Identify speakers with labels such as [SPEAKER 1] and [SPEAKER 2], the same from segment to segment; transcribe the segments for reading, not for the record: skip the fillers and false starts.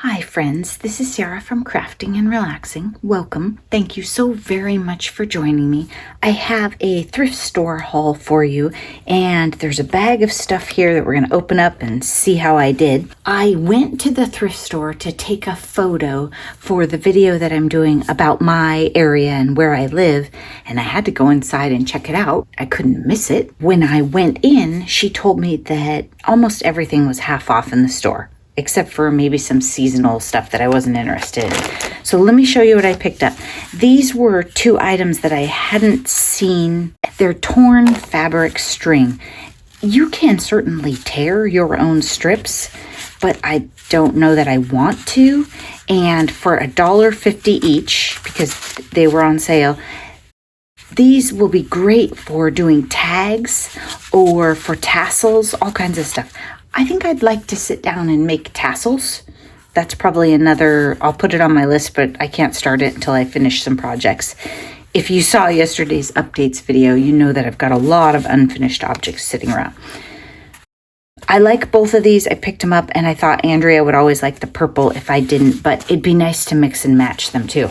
[SPEAKER 1] Hi friends, this is Sarah from Crafting and Relaxing. Welcome. Thank you so very much for joining me. I have a thrift store haul for you, and there's a bag of stuff here that we're going to open up and see how I did. I went to the thrift store to take a photo for the video that I'm doing about my area and where I live, and I had to go inside and check it out. I couldn't miss it. When I went in, she told me that almost everything was half off in the store, except for maybe some seasonal stuff that I wasn't interested in. So let me show you what I picked up. These were two items that I hadn't seen. They're torn fabric string. You can certainly tear your own strips, but I don't know that I want to. And for $1.50 each, because they were on sale, these will be great for doing tags or for tassels, all kinds of stuff. I think I'd like to sit down and make tassels. That's probably another, I'll put it on my list, but I can't start it until I finish some projects. If you saw yesterday's updates video, you know that I've got a lot of unfinished objects sitting around. I like both of these. I picked them up and I thought Andrea would always like the purple if I didn't, but it'd be nice to mix and match them too.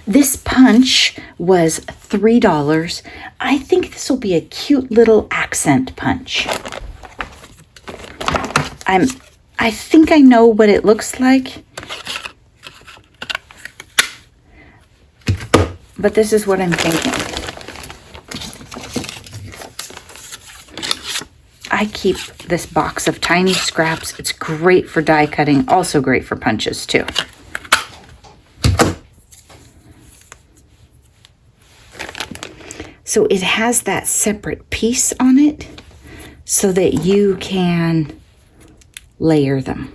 [SPEAKER 1] This punch was $3. I think this will be a cute little accent punch. I think I know what it looks like, but this is what I'm thinking. I keep this box of tiny scraps. It's great for die cutting, also great for punches too. So it has that separate piece on it so that you can layer them.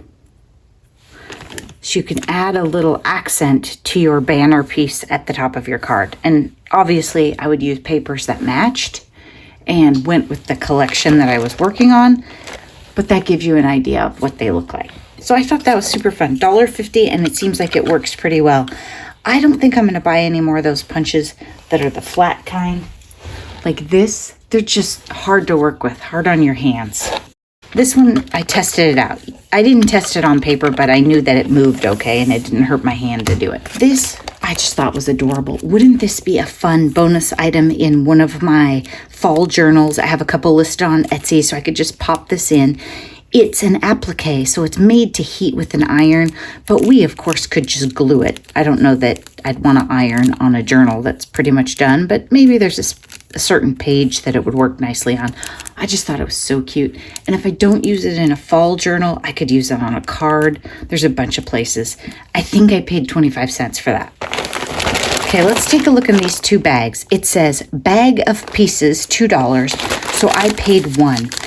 [SPEAKER 1] So you can add a little accent to your banner piece at the top of your card. And obviously I would use papers that matched and went with the collection that I was working on, but that gives you an idea of what they look like. So I thought that was super fun. $1.50, and it seems like it works pretty well. I don't think I'm going to buy any more of those punches that are the flat kind. Like this, they're just hard to work with, hard on your hands. This one, I tested it out. I didn't test it on paper, but I knew that it moved okay and it didn't hurt my hand to do it. This, I just thought was adorable. Wouldn't this be a fun bonus item in one of my fall journals? I have a couple listed on Etsy, so I could just pop this in. It's an applique, so it's made to heat with an iron, but we, of course, could just glue it. I don't know that I'd want to iron on a journal that's pretty much done, but maybe there's a certain page that it would work nicely on. I just thought it was so cute. And if I don't use it in a fall journal, I could use it on a card. There's a bunch of places. I think I paid 25 cents for that. Okay, let's take a look in these two bags. It says bag of pieces, $2, so I paid $1.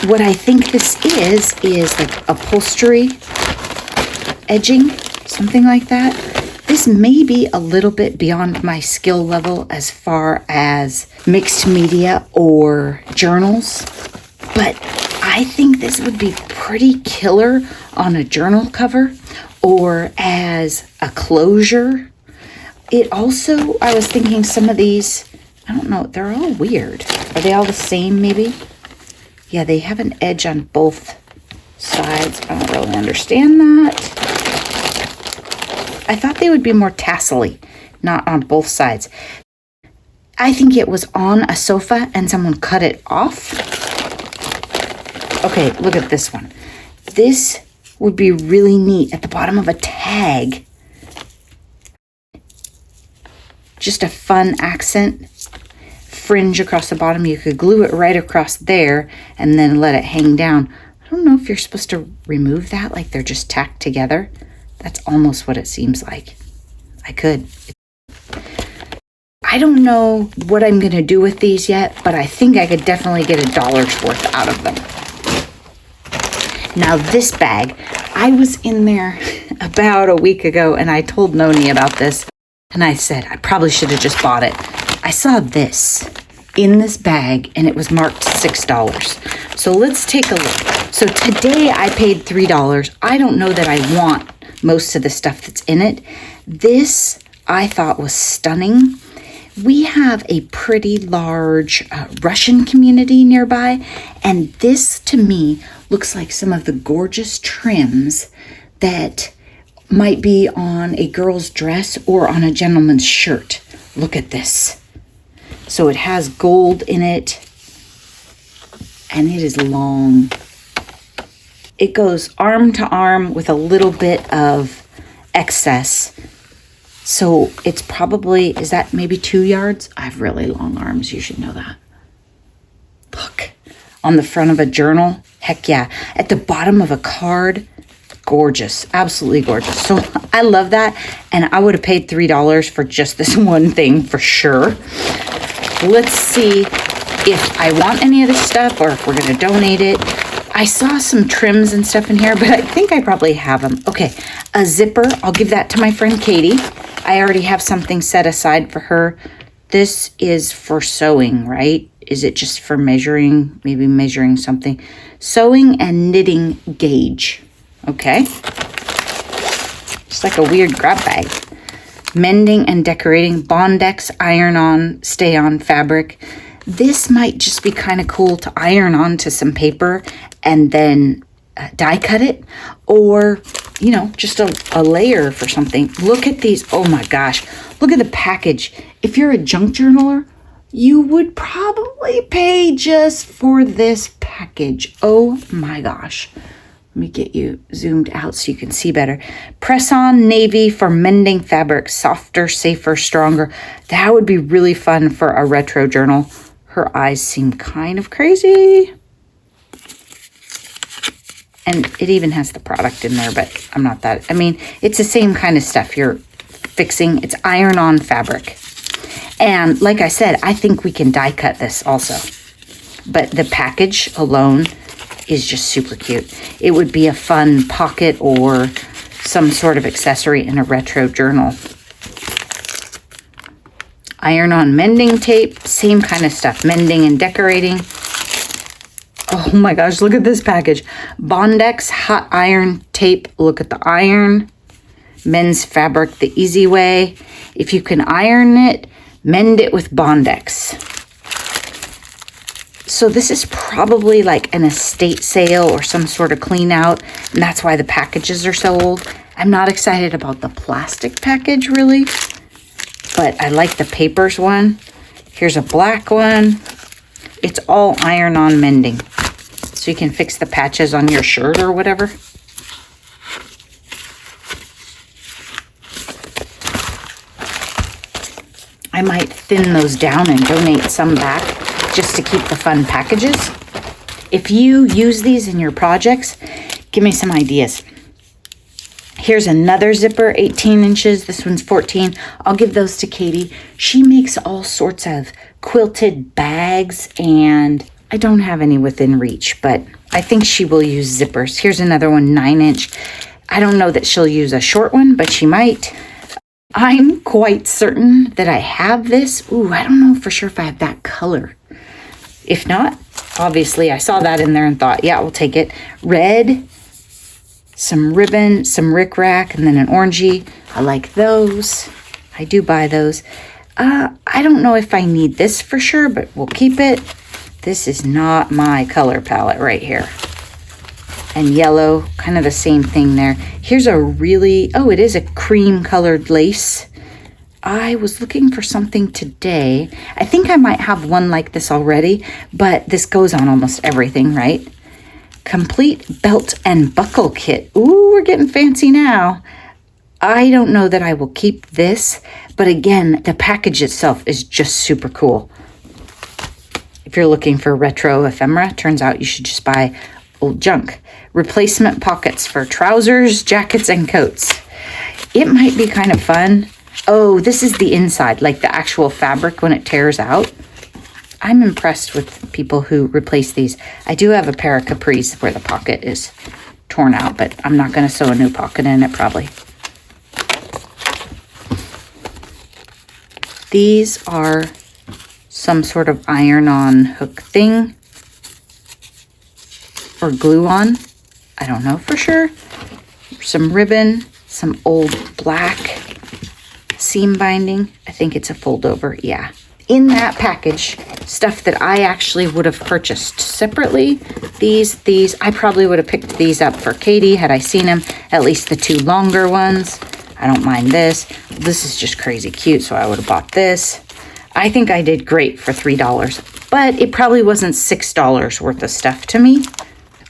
[SPEAKER 1] What I think this is like upholstery, edging, something like that. This may be a little bit beyond my skill level as far as mixed media or journals, but I think this would be pretty killer on a journal cover or as a closure. It also, I was thinking some of these, I don't know, they're all weird. Are they all the same maybe? Yeah, they have an edge on both sides. I don't really understand that. I thought they would be more tassel-y, not on both sides. I think it was on a sofa and someone cut it off. Okay, look at this one. This would be really neat at the bottom of a tag. Just a fun accent. Fringe across the bottom. You could glue it right across there and then let it hang down. I don't know if you're supposed to remove that, like they're just tacked together. That's almost what it seems like. I could. I don't know what I'm going to do with these yet, but I think I could definitely get $1's worth out of them. Now this bag, I was in there about a week ago and I told Noni about this and I said I probably should have just bought it. I saw this in this bag and it was marked $6. So let's take a look. So today I paid $3. I don't know that I want most of the stuff that's in it. This I thought was stunning, We have a pretty large Russian community nearby, and this to me looks like some of the gorgeous trims that might be on a girl's dress or on a gentleman's shirt. Look at this. So it has gold in it, and it is long. It goes arm to arm with a little bit of excess. So it's probably, is that maybe 2 yards? I have really long arms. You should know that. Look, on the front of a journal. Heck yeah. At the bottom of a card. Gorgeous. Absolutely gorgeous. So I love that. And I would have paid $3 for just this one thing for sure. Let's see if I want any of this stuff or if we're going to donate it. I saw some trims and stuff in here, but I think I probably have them. Okay, a zipper. I'll give that to my friend Katie. I already have something set aside for her. This is for sewing, right? Is it just for measuring? Maybe measuring something. Sewing and knitting gauge. Okay. Just like a weird grab bag. Mending and decorating. Bondex iron-on, stay-on fabric. This might just be kind of cool to iron onto some paper and then die cut it, or just a layer for something. Look at these. Oh my gosh, look at the package. If you're a junk journaler, you would probably pay just for this package. Oh my gosh. Let me get you zoomed out so you can see better. Press on navy for mending fabric, softer, safer, stronger. That would be really fun for a retro journal. Her eyes seem kind of crazy. And it even has the product in there, but I'm not that. I mean, it's the same kind of stuff you're fixing. It's iron-on fabric. And like I said, I think we can die cut this also. But the package alone is just super cute. It would be a fun pocket or some sort of accessory in a retro journal. Iron-on mending tape, same kind of stuff. Mending and decorating. Oh my gosh, look at this package. Bondex hot iron tape. Look at the iron. Men's fabric the easy way. If you can iron it, mend it with Bondex. So this is probably like an estate sale or some sort of clean out. And that's why the packages are so old. I'm not excited about the plastic package really. But I like the papers one. Here's a black one. It's all iron-on mending. So you can fix the patches on your shirt or whatever. I might thin those down and donate some back just to keep the fun packages. If you use these in your projects, give me some ideas. Here's another zipper, 18 inches. This one's 14. I'll give those to Katie. She makes all sorts of quilted bags, and I don't have any within reach, but I think she will use zippers. Here's another one, 9-inch. I don't know that she'll use a short one, but she might. I'm quite certain that I have this. Ooh, I don't know for sure if I have that color. If not, obviously I saw that in there and thought, yeah, we'll take it. Red, some ribbon, some rickrack, and then an orangey. I like those. I do buy those. I don't know if I need this for sure, but we'll keep it. This is not my color palette right here. And yellow, kind of the same thing there. Here's a really, it is a cream colored lace. I was looking for something today. I think I might have one like this already, but this goes on almost everything, right? Complete belt and buckle kit. Ooh, we're getting fancy now. I don't know that I will keep this, but again, the package itself is just super cool. If you're looking for retro ephemera, turns out you should just buy old junk. Replacement pockets for trousers, jackets, and coats. It might be kind of fun. Oh, this is the inside, like the actual fabric when it tears out. I'm impressed with people who replace these. I do have a pair of capris where the pocket is torn out, but I'm not going to sew a new pocket in it probably. These are some sort of iron-on hook thing or glue-on. I don't know for sure. Some ribbon, some old black seam binding. I think it's a fold over, yeah. In that package, stuff that I actually would have purchased separately, these, I probably would have picked these up for Katie had I seen them, at least the 2 longer ones. I don't mind this. This is just crazy cute, so I would have bought this. I think I did great for $3, but it probably wasn't $6 worth of stuff to me.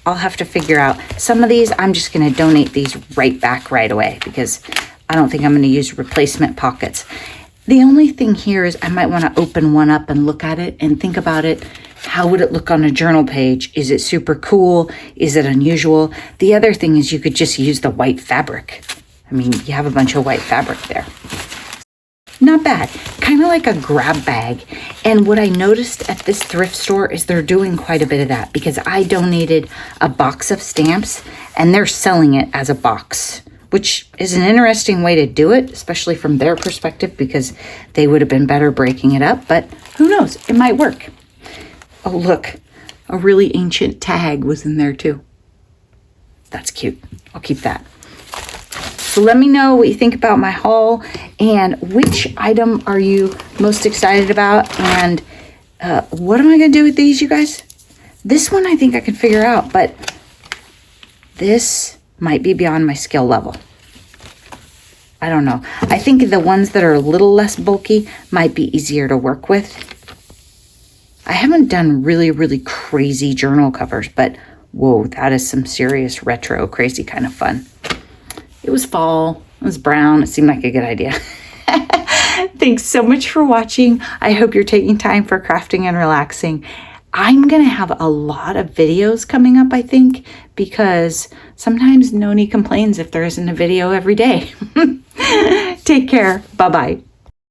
[SPEAKER 1] I'll have to figure out. Some of these, I'm just going to donate these right back right away because I don't think I'm going to use replacement pockets. The only thing here is I might want to open one up and look at it and think about it. How would it look on a journal page? Is it super cool? Is it unusual? The other thing is you could just use the white fabric. I mean, you have a bunch of white fabric there. Not bad. Kind of like a grab bag. And what I noticed at this thrift store is they're doing quite a bit of that because I donated a box of stamps and they're selling it as a box, which is an interesting way to do it, especially from their perspective because they would have been better breaking it up, but who knows? It might work. Oh, look, a really ancient tag was in there too. That's cute. I'll keep that. So let me know what you think about my haul and which item are you most excited about and what am I going to do with these, you guys? This one I think I can figure out, but this might be beyond my skill level. I don't know. I think the ones that are a little less bulky might be easier to work with. I haven't done really, really crazy journal covers, but whoa, that is some serious retro, crazy kind of fun. It was fall, it was brown, it seemed like a good idea. Thanks so much for watching. I hope you're taking time for crafting and relaxing. I'm going to have a lot of videos coming up, I think, because sometimes Noni complains if there isn't a video every day. Take care. Bye-bye.